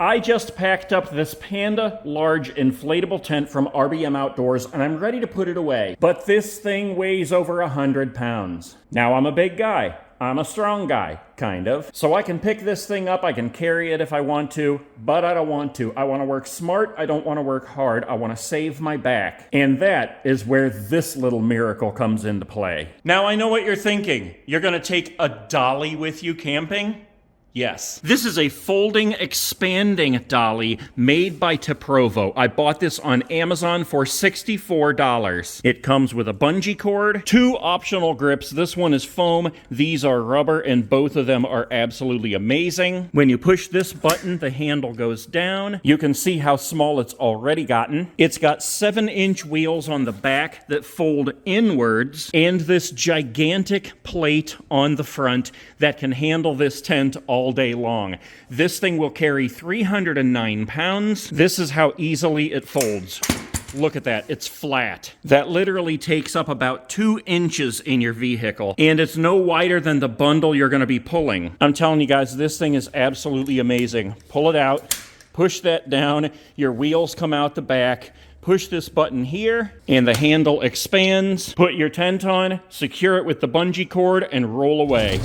I just packed up this Panda large inflatable tent from RBM Outdoors and I'm ready to put it away. But this thing weighs over 100 pounds. Now I'm a big guy. I'm a strong guy, kind of. So I can pick this thing up, I can carry it if I want to, but I don't want to. I want to work smart, I don't want to work hard, I want to save my back. And that is where this little miracle comes into play. Now I know what you're thinking. You're gonna take a Dolly with you camping? Yes. This is a folding, expanding dolly made by Teprovo. I bought this on Amazon for $64. It comes with a bungee cord, 2 optional grips. This one is foam, these are rubber, and both of them are absolutely amazing. When you push this button, the handle goes down. You can see how small it's already gotten. It's got 7-inch wheels on the back that fold inwards, and this gigantic plate on the front that can handle this tent all day long. This thing will carry 309 pounds. This is how easily it folds. Look at that, it's flat. That literally takes up about 2 inches in your vehicle, and it's no wider than the bundle you're gonna be pulling. I'm telling you guys, this thing is absolutely amazing. Pull it out, push that down, your wheels come out the back, push this button here, and the handle expands. Put your tent on, secure it with the bungee cord, and roll away.